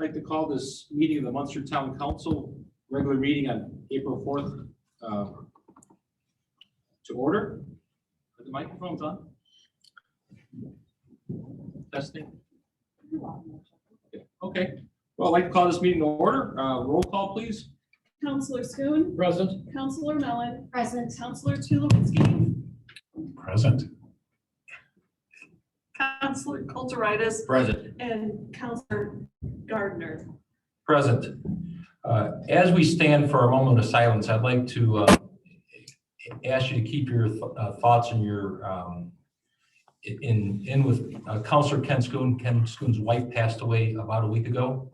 I'd like to call this meeting of the Munster Town Council, regular meeting on April 4th, to order. Are the microphones on? Testing. Okay. Well, I'd like to call this meeting to order. Roll call, please. Councilor Schoen. Present. Councilor Mellon. Present. Councilor Tulowitzki. Present. Councilor Kulturitis. Present. And Councilor Gardner. Present. As we stand for a moment of silence, I'd like to ask you to keep your thoughts and your in with Councilor Ken Schoen. Ken Schoen's wife passed away about a week ago,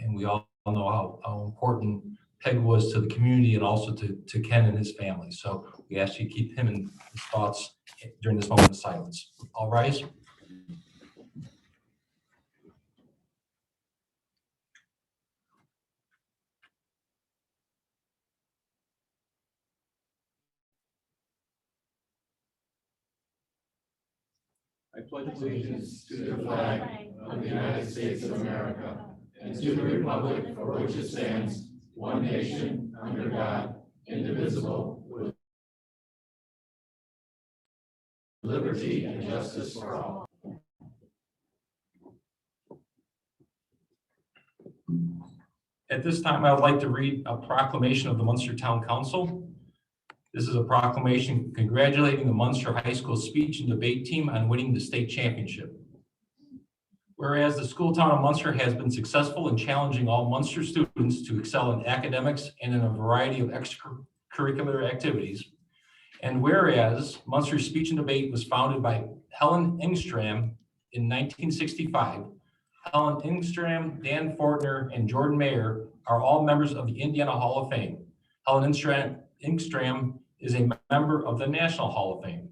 and we all know how important Peg was to the community and also to Ken and his family. So we ask you to keep him in his thoughts during this moment of silence. All rise. I pledge allegiance to the flag of the United States of America and to the republic for which it stands, one nation, under God, indivisible, with liberty and justice for all. At this time, I would like to read a proclamation of the Munster Town Council. This is a proclamation congratulating the Munster High School speech and debate team on winning the state championship. Whereas the school town of Munster has been successful in challenging all Munster students to excel in academics and in a variety of extracurricular activities. And whereas Munster Speech and Debate was founded by Helen Engstrom in 1965, Helen Engstrom, Dan Fortner, and Jordan Mayer are all members of the Indiana Hall of Fame. Helen Engstrom is a member of the National Hall of Fame.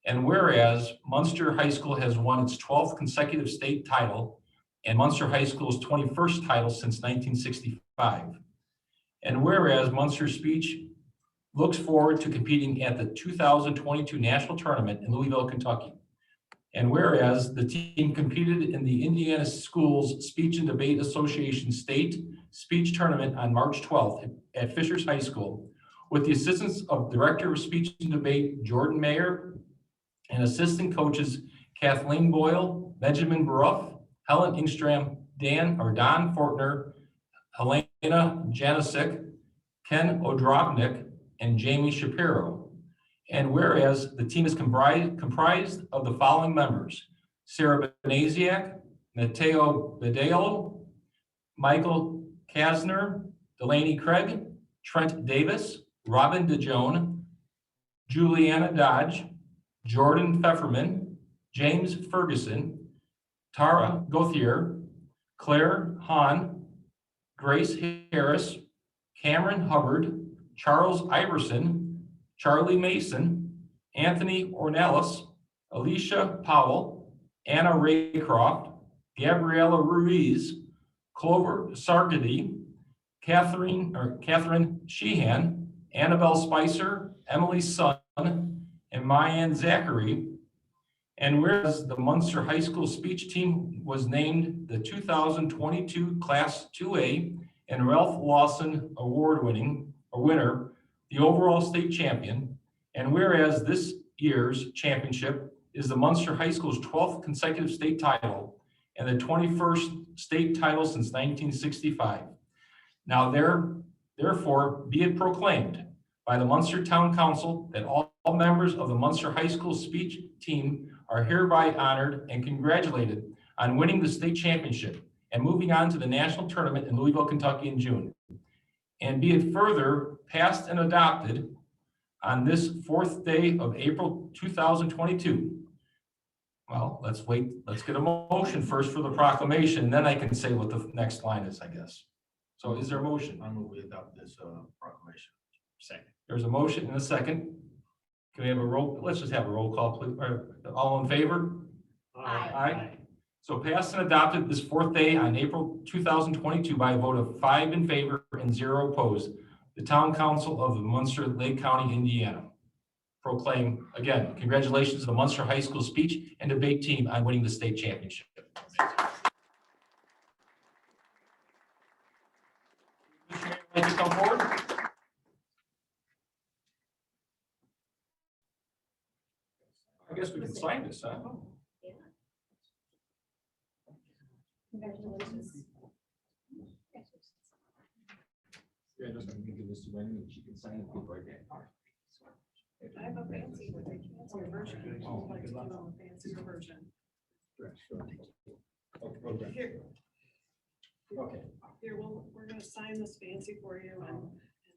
And whereas Munster High School has won its 12th consecutive state title and Munster High School's 21st title since 1965. And whereas Munster Speech looks forward to competing at the 2022 National Tournament in Louisville, Kentucky. And whereas the team competed in the Indiana Schools Speech and Debate Association State Speech Tournament on March 12th at Fishers High School, with the assistance of Director of Speech and Debate Jordan Mayer and assistant coaches Kathleen Boyle, Benjamin Baruff, Helen Engstrom, Don Fortner, Helena Janisic, Ken Odrobnik, and Jamie Shapiro. And whereas the team is comprised of the following members: Sarah Benasiak, Mateo Bedalo, Michael Kasner, Delaney Craig, Trent Davis, Robin DeJohn, Juliana Dodge, Jordan Pfefferman, James Ferguson, Tara Gauthier, Claire Hahn, Grace Harris, Cameron Hubbard, Charles Iverson, Charlie Mason, Anthony Ornelas, Alicia Powell, Anna Raycroft, Gabriela Ruiz, Clover Sargady, Catherine Sheehan, Annabelle Spicer, Emily Sun, and Mayanne Zachary. And whereas the Munster High School speech team was named the 2022 Class 2A and Ralph Lawson Award winner, the overall state champion. And whereas this year's championship is the Munster High School's 12th consecutive state title and the 21st state title since 1965. Now therefore be it proclaimed by the Munster Town Council that all members of the Munster High School speech team are hereby honored and congratulated on winning the state championship and moving on to the national tournament in Louisville, Kentucky in June. And be it further passed and adopted on this 4th day of April 2022. Well, let's get a motion first for the proclamation, then I can say what the next line is, I guess. So is there a motion? I move we adopt this proclamation. Second. There's a motion and a second. Can we have a roll? Let's just have a roll call, please. All in favor? Aye. So passed and adopted this 4th day on April 2022 by a vote of 5 in favor and 0 opposed. The Town Council of the Munster, Lake County, Indiana. Proclaim, again, congratulations to the Munster High School speech and debate team on winning the state championship. guess we can sign this, huh? Congratulations. Yeah, I'm gonna give this to Wendy and she can sign it before I get. I have a fancy version. I'd like to do a fancier version. Here, Okay. here, we're gonna sign this fancy for you and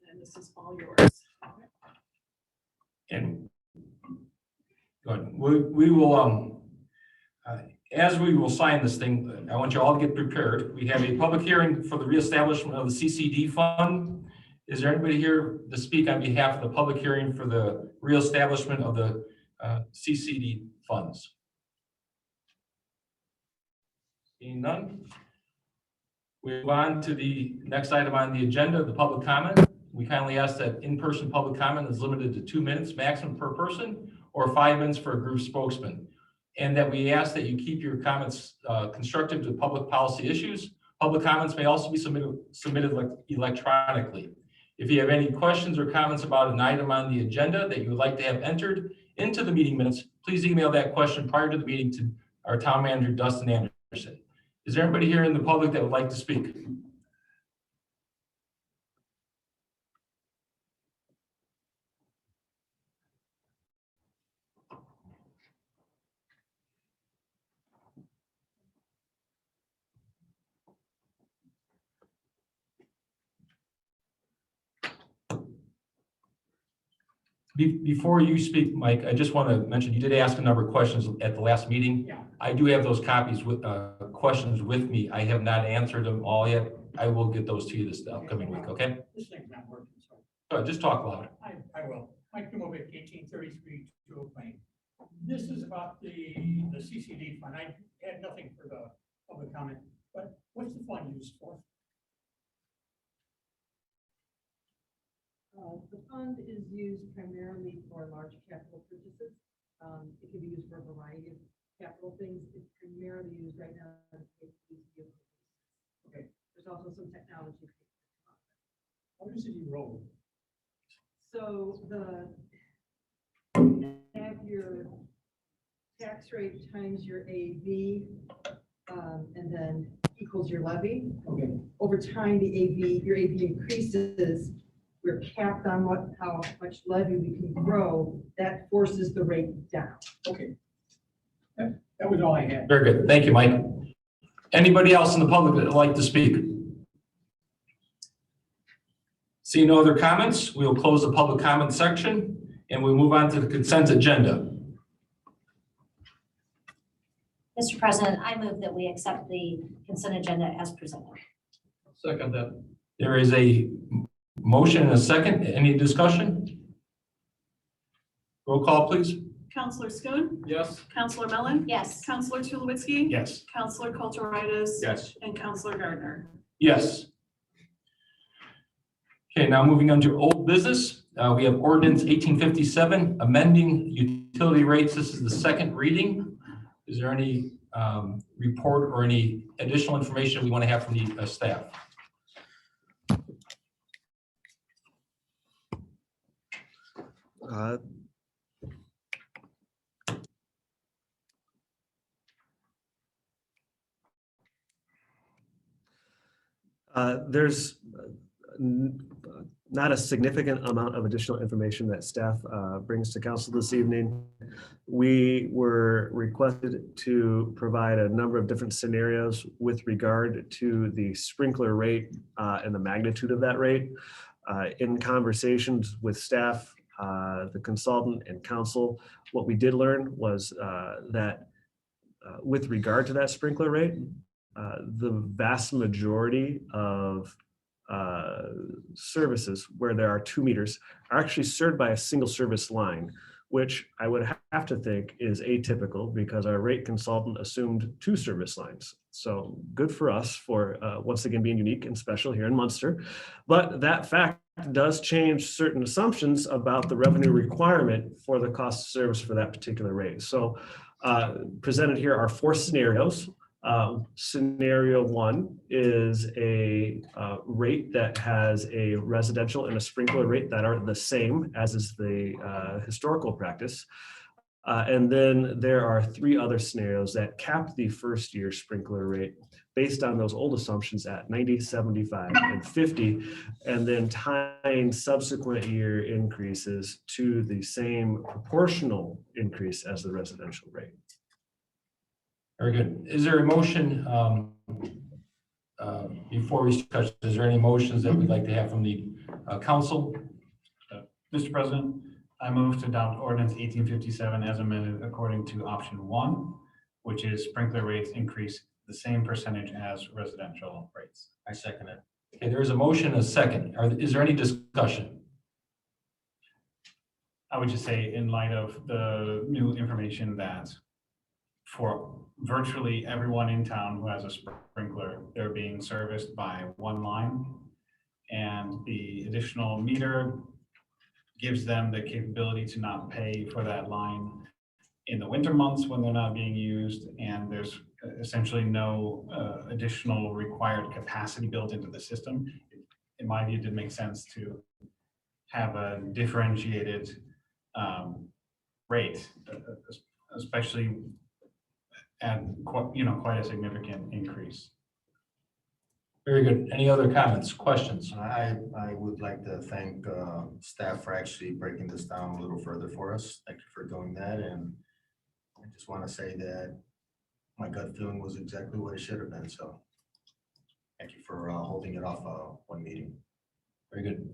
then this is all yours. And good. We will, as we will sign this thing, I want you all to get prepared. We have a public hearing for the reestablishment of the CCD fund. Is there anybody here to speak on behalf of the public hearing for the reestablishment of the CCD funds? Seeing none. We move on to the next item on the agenda, the public comment. We kindly ask that in-person public comment is limited to 2 minutes maximum per person or 5 minutes for a group spokesman. And that we ask that you keep your comments constructive to public policy issues. Public comments may also be submitted electronically. If you have any questions or comments about an item on the agenda that you would like to have entered into the meeting minutes, please email that question prior to the meeting to our town manager, Dustin Anderson. Is there anybody here in the public that would like to speak? Before you speak, Mike, I just want to mention, you did ask a number of questions at the last meeting. Yeah. I do have those copies with questions with me. I have not answered them all yet. I will get those to you this upcoming week, okay? This thing's not working, so Just talk loud. I will. Mike Kumovic, 1833 Jewel Plain. This is about the CCD fund. I had nothing for the public comment, but what's the fund used for? The fund is used primarily for large capital purchases. It can be used for a variety of capital things. It's primarily used right now. Okay. There's also some technology. How does it enroll? So have your tax rate times your AV, and then equals your levy. Okay. Over time, your AV increases. We're capped on how much levy we can grow. That forces the rate down. Okay. That was all I had. Very good. Thank you, Mike. Anybody else in the public that would like to speak? See no other comments, we will close the public comment section and we'll move on to the consent agenda. Mr. President, I move that we accept the consent agenda as presented. Second that. There is a motion and a second. Any discussion? Roll call, please. Counselor Schoen, Yes. Counselor Mellon, Yes. Counselor Tulowitzki. Yes. Counselor Kulturitis. Yes. And Counselor Gardner. Yes. Okay, now moving on to old business. We have ordinance 1857, amending utility rates. This is the second reading. Is there any report or any additional information we want to have from the staff? There's not a significant amount of additional information that staff brings to council this evening. We were requested to provide a number of different scenarios with regard to the sprinkler rate and the magnitude of that rate. In conversations with staff, the consultant and council, what we did learn was that with regard to that sprinkler rate, the vast majority of services where there are 2 meters are actually served by a single service line, which I would have to think is atypical because our rate consultant assumed 2 service lines. So good for us for once again being unique and special here in Munster. But that fact does change certain assumptions about the revenue requirement for the cost of service for that particular rate. So presented here are 4 scenarios. Scenario 1 is a rate that has a residential and a sprinkler rate that are the same as is the historical practice. And then there are 3 other scenarios that cap the first year sprinkler rate based on those old assumptions at 90, 75, and 50, and then tying subsequent year increases to the same proportional increase as the residential rate. Very good. Is there a motion, before we discuss, is there any motions that we'd like to have from the council? Mr. President, I move to adopt ordinance 1857 as amended according to option 1, which is sprinkler rates increase the same percentage as residential rates. I second it. Okay, there is a motion, a second. Is there any discussion? I would just say, in light of the new information that for virtually everyone in town who has a sprinkler, they're being serviced by one line, and the additional meter gives them the capability to not pay for that line in the winter months when they're not being used, and there's essentially no additional required capacity built into the system. In my view, it did make sense to have a differentiated rate, especially at quite a significant increase. Very good. Any other comments, questions? I would like to thank staff for actually breaking this down a little further for us. Thank you for doing that. And I just want to say that my gut feeling was exactly what it should have been. So thank you for holding it off one meeting. Very good.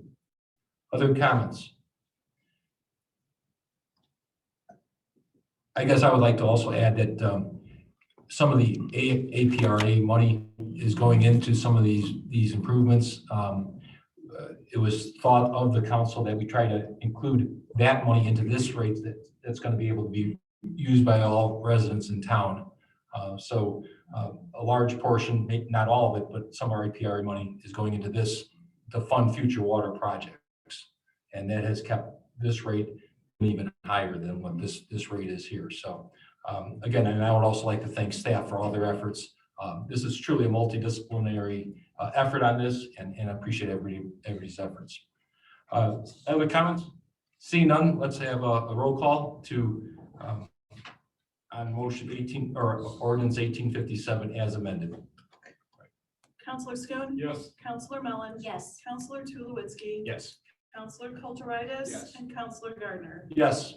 Other comments? I guess I would like to also add that some of the APRA money is going into some of these improvements. It was thought of the council that we try to include that money into this rate that's going to be able to be used by all residents in town. So a large portion, not all of it, but some of our APRA money is going into this to fund future water projects. And that has kept this rate even higher than what this rate is here. So again, and I would also like to thank staff for all their efforts. This is truly a multidisciplinary effort on this, and I appreciate everybody's efforts. Other comments? Seeing none, let's have a roll call to on motion 18 or ordinance 1857 as amended. Counselor Schoen. Yes. Counselor Mellon. Yes. Counselor Tulowitzki. Yes. Counselor Kulturitis. Yes. And Counselor Gardner. Yes.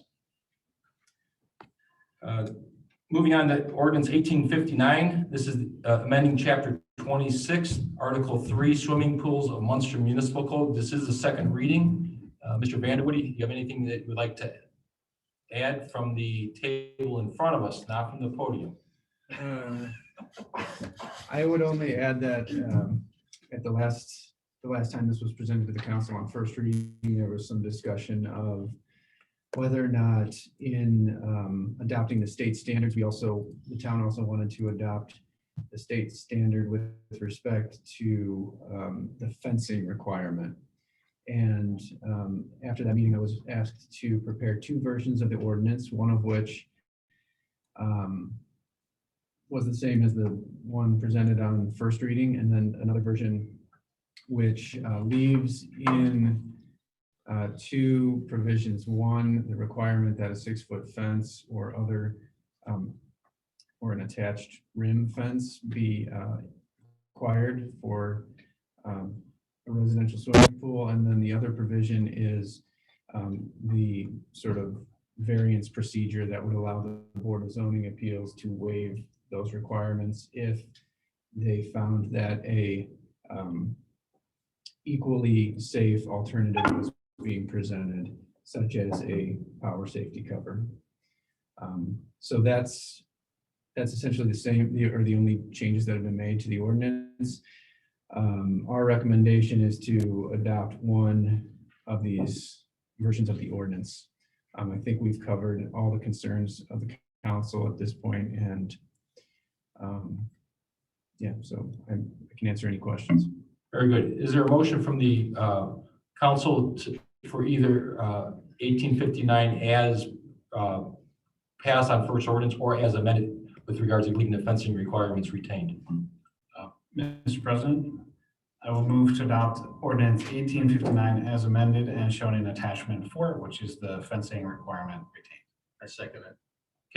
Moving on to ordinance 1859. This is amending chapter 26, article 3, swimming pools of Munster Municipal Code. This is the second reading. Mr. Vanderwoody, do you have anything that you would like to add from the table in front of us, not from the podium? I would only add that at the last time this was presented to the council on first reading, there was some discussion of whether or not in adopting the state standards, the town also wanted to adopt the state standard with respect to the fencing requirement. And after that meeting, I was asked to prepare 2 versions of the ordinance, one of which was the same as the one presented on first reading, and then another version which leaves in 2 provisions. One, the requirement that a 6-foot fence or other or an attached rim fence be required for a residential swimming pool, and then the other provision is the sort of variance procedure that would allow the Board of Zoning Appeals to waive those requirements if they found that a equally safe alternative was being presented, such as a power safety cover. So that's essentially the same, or the only changes that have been made to the ordinance. Our recommendation is to adopt one of these versions of the ordinance. I think we've covered all the concerns of the council at this point, and yeah, so I can answer any questions. Very good. Is there a motion from the council for either 1859 as passed on first ordinance or as amended with regards to leaving the fencing requirements retained? Mr. President, I will move to adopt ordinance 1859 as amended and shown in attachment 4, which is the fencing requirement retained. I second it.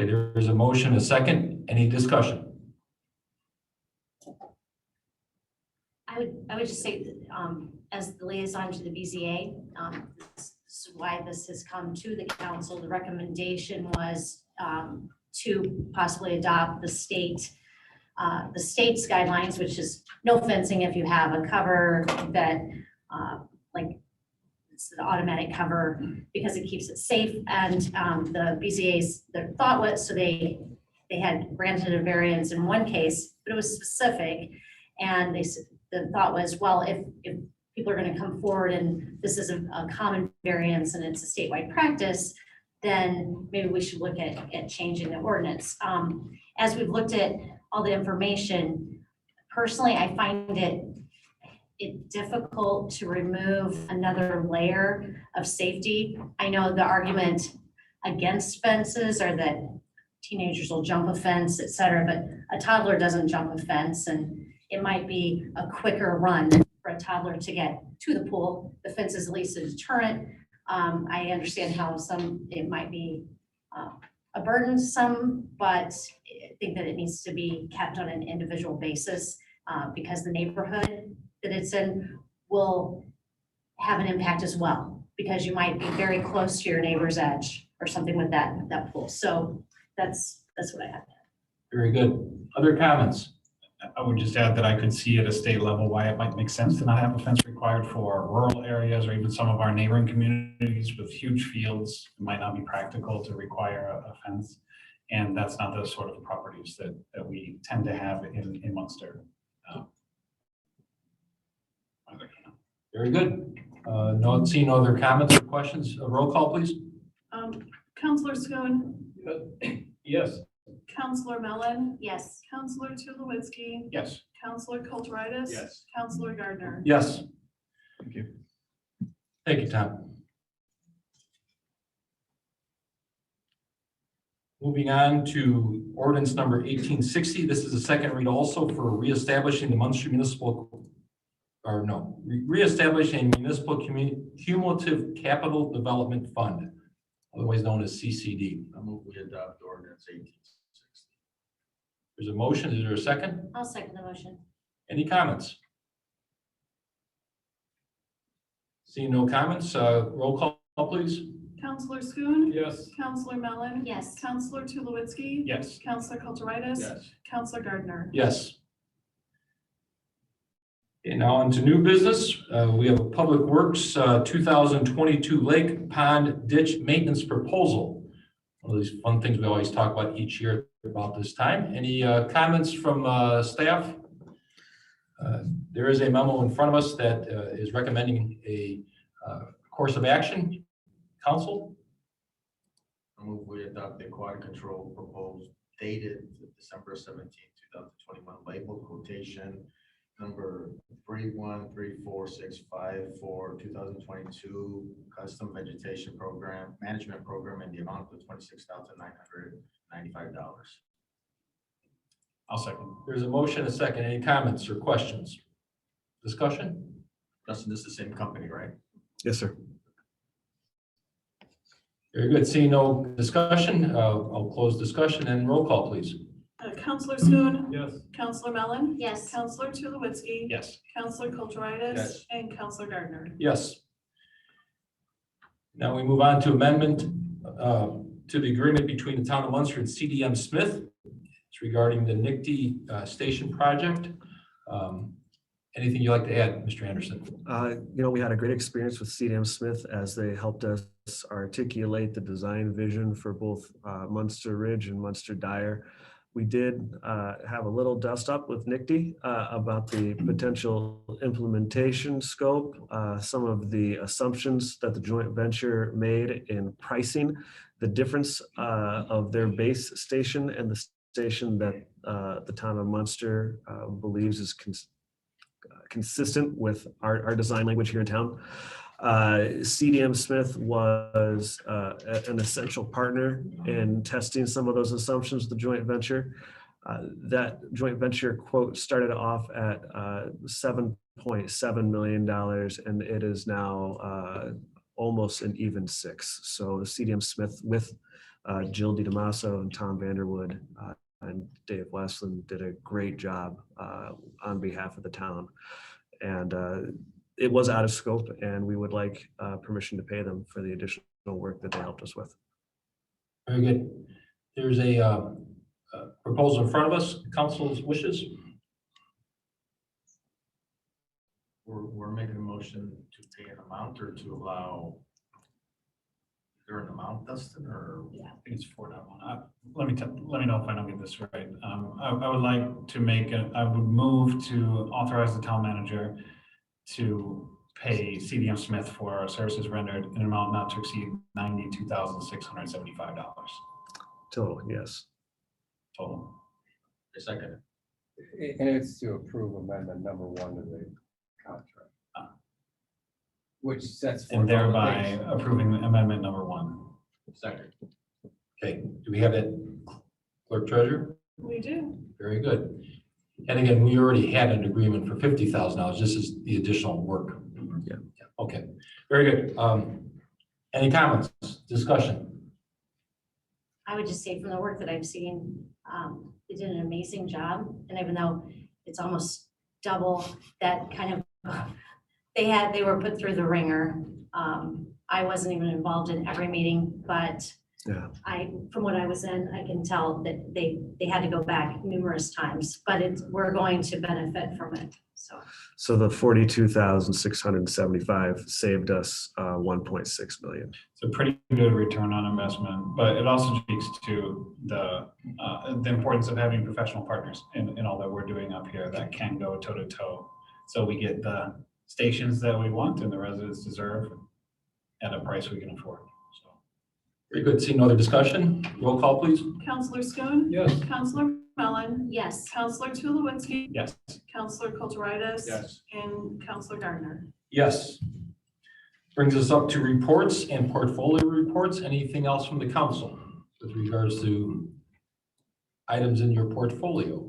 Okay, there is a motion, a second. Any discussion? I would just say, that, as the liaison to the BZA, this is why this has come to the council. The recommendation was to possibly adopt the state's guidelines, which is no fencing if you have a cover that, like, it's the automatic cover because it keeps it safe. And the BZA's, their thought was, so they had granted a variance in one case, but it was specific. And the thought was, well, if people are going to come forward and this is a common variance and it's a statewide practice, then maybe we should look at changing the ordinance. As we've looked at all the information, personally, I find it difficult to remove another layer of safety. I know the argument against fences are that teenagers will jump a fence, et cetera, but a toddler doesn't jump a fence, and it might be a quicker run for a toddler to get to the pool. The fence is at least a deterrent. I understand how it might be a burden to some, but I think that it needs to be kept on an individual basis because the neighborhood that it's in will have an impact as well, because you might be very close to your neighbor's edge or something with that pool. So that's what I have. Very good. Other comments? I would just add that I could see at a state level why it might make sense to not have a fence required for rural areas or even some of our neighboring communities with huge fields. It might not be practical to require a fence. And that's not the sort of properties that we tend to have in Munster. Very good. Seeing no other comments or questions, roll call, please. Counselor Schoen, Yes. Counselor Mellon, Yes. Counselor Tulowitzki, Yes. Counselor Kulturitis. Yes. Counselor Gardner. Yes. Thank you. Thank you, Tom. Moving on to ordinance number 1860. This is a second read also for reestablishing the Munster reestablishing municipal cumulative capital development fund, otherwise known as CCD. I move we adopt ordinance 1860. There's a motion. Is there a second? I'll second the motion. Any comments? Seeing no comments, roll call, please. Counselor Schoen. Yes. Counselor Mellon. Yes. Counselor Tulowitzki. Yes. Counselor Kulturitis. Yes. Counselor Gardner. Yes. And now on to new business. We have a Public Works 2022 Lake Pond Ditch Maintenance Proposal. One of these fun things we always talk about each year about this time. Any comments from staff? There is a memo in front of us that is recommending a course of action. Council? I move we adopt the quality control proposed dated December 17, 2021, labeled quotation number 313465 for 2022 custom vegetation program, management program in the amount of $26,995. I'll second. There's a motion, a second. Any comments or questions? Discussion? Justin, this is the same company, right? Yes, sir. Very good. Seeing no discussion, I'll close discussion and roll call, please. Counselor Schoen. Yes. Counselor Mellon. Yes. Counselor Tulowitzki. Yes. Counselor Kulturitis. Yes. And Counselor Gardner. Yes. Now we move on to amendment to the agreement between the town of Munster and CDM Smith. It's regarding the NICTE station project. Anything you'd like to add, Mr. Anderson? We had a great experience with CDM Smith as they helped us articulate the design vision for both Munster Ridge and Munster Dyer. We did have a little dust up with NICTE about the potential implementation scope, some of the assumptions that the joint venture made in pricing, the difference of their base station and the station that the town of Munster believes is consistent with our design language here in town. CDM Smith was an essential partner in testing some of those assumptions of the joint venture. That joint venture quote started off at $7.7 million, and it is now almost an even $6 million. So CDM Smith with Jill DiDamasso and Tom Vanderwood and Dave Westland did a great job on behalf of the town. And it was out of scope, and we would like permission to pay them for the additional work that they helped us with. Very good. There's a proposal in front of us. Council's wishes. We're making a motion to pay an amount or to allow. Is there an amount, Dustin, or? I think it's $4.1. Let me know if I don't get this right. I would like to I would move to authorize the town manager to pay CDM Smith for services rendered in an amount not to exceed $92,675 Total, yes. total. A second. And it's to approve amendment number 1 to the contract. Which sets. forth all And the thereby things. approving amendment number 1. Second. Okay, do we have that, clerk treasurer? We do. Very good. And again, we already had an agreement for $50,000. This is the additional work. Yeah. Okay, very good. Any comments, discussion? I would just say from the work that I've seen, they did an amazing job. And even though it's almost double that kind of, they were put through the ringer. I wasn't even involved in every meeting, but Yeah. from what I was in, I can tell that they had to go back numerous times, but we're going to benefit from it, so. So the 42,675 saved us 1.6 million. It's a pretty good return on investment, but it also speaks to the importance of having professional partners in all that we're doing up here that can go toe to toe. So we get the stations that we want and the residents deserve at a price we can afford. So. Very good. Seeing no other discussion, roll call, please. Counselor Schoen. Yes. Counselor Mellon. Yes. Counselor Tulowitzki. Yes. Counselor Kulturitis. Yes. And Counselor Gardner. Yes. Brings us up to reports and portfolio reports. Anything else from the council with regards to items in your portfolio?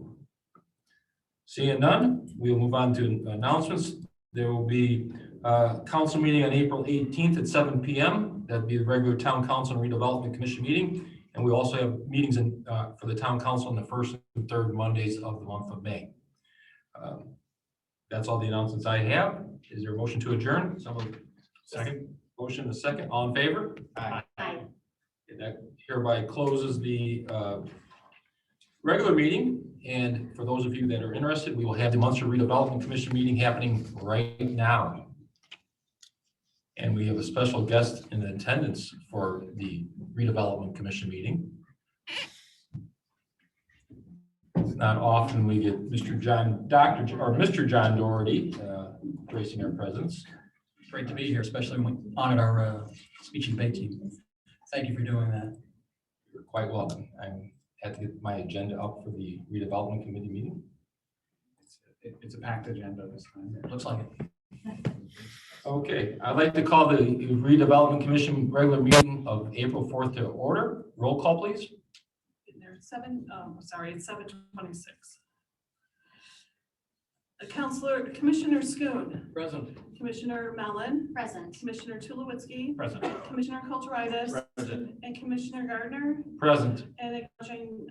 Seeing none, we will move on to announcements. There will be a council meeting on April 18th at 7 p.m. That'd be the regular town council and redevelopment commission meeting. And we also have meetings for the town council on the first and third Mondays of the month of May. That's all the announcements I have. Is there a motion to adjourn? Someone second. Motion a second. All in favor? Aye. That hereby closes the regular meeting. And for those of you that are interested, we will have the Munster Redevelopment Commission meeting happening right now. And we have a special guest in attendance for the Redevelopment Commission meeting. It's not often we get Mr. John Doherty gracing our presence. Great to be here, especially when we honored our speech and debate team. Thank you for doing that. You're quite welcome. I had to get my agenda up for the redevelopment committee meeting. It's a packed agenda this time. Looks like it. Okay, I'd like to call the redevelopment commission regular meeting of April 4th to order. Roll call, please. It's 7:26. Commissioner Schoen. Present. Commissioner Mellon. Present. Commissioner Tulowitzki. Present. Commissioner Kulturitis. Present. And Commissioner Gardner. Present. And acknowledging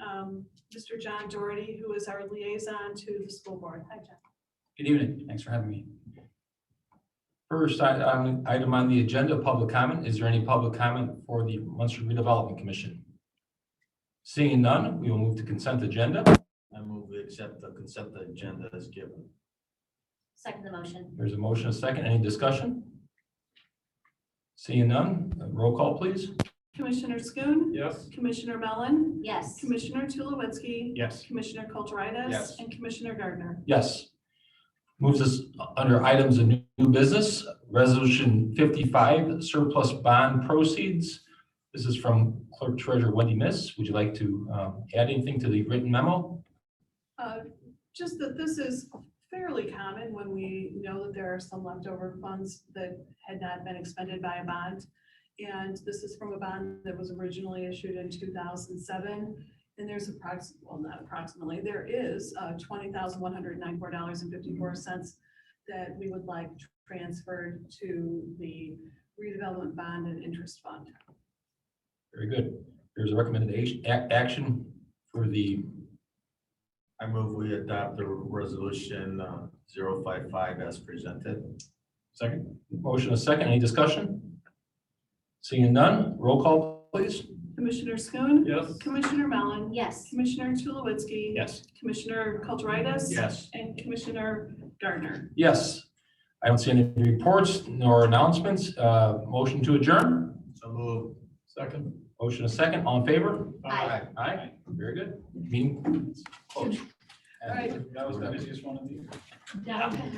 Mr. John Doherty, who is our liaison to the school board. Hi, John. Good evening. Thanks for having me. First item on the agenda, public comment. Is there any public comment for the Munster Redevelopment Commission? Seeing none, we will move to consent agenda. I move we accept the consent agenda as given. Second the motion. There's a motion, a second. Any discussion? Seeing none, roll call, please. Commissioner Schoen. Yes. Commissioner Mellon. Yes. Commissioner Tulowitzki. Yes. Commissioner Kulturitis. Yes. And Commissioner Gardner. Yes. Moves us under items of new business, resolution 55, surplus bond proceeds. This is from Clerk Treasurer Wendy Miss. Would you like to add anything to the written memo? Just that this is fairly common when we know that there are some leftover funds that had not been expended by a bond. And this is from a bond that was originally issued in 2007. And there's there is $20,194.54 that we would like transferred to the redevelopment bond and interest fund. Very good. There's a recommendation, action for the, I move we adopt the resolution 055 as presented. Second? motion a second, any discussion? Seeing none, roll call, please. Commissioner Schoon. Yes. Commissioner Mellon. Yes. Commissioner Tulowitzki. Yes. Commissioner Kulturitis. Yes. And Commissioner Gardner. Yes. I don't see any reports nor announcements. Motion to adjourn. So move. Second? Motion a second, all in favor? Aye. Aye, very good. Meeting closed. All right. That was the busiest one of the year. Yeah.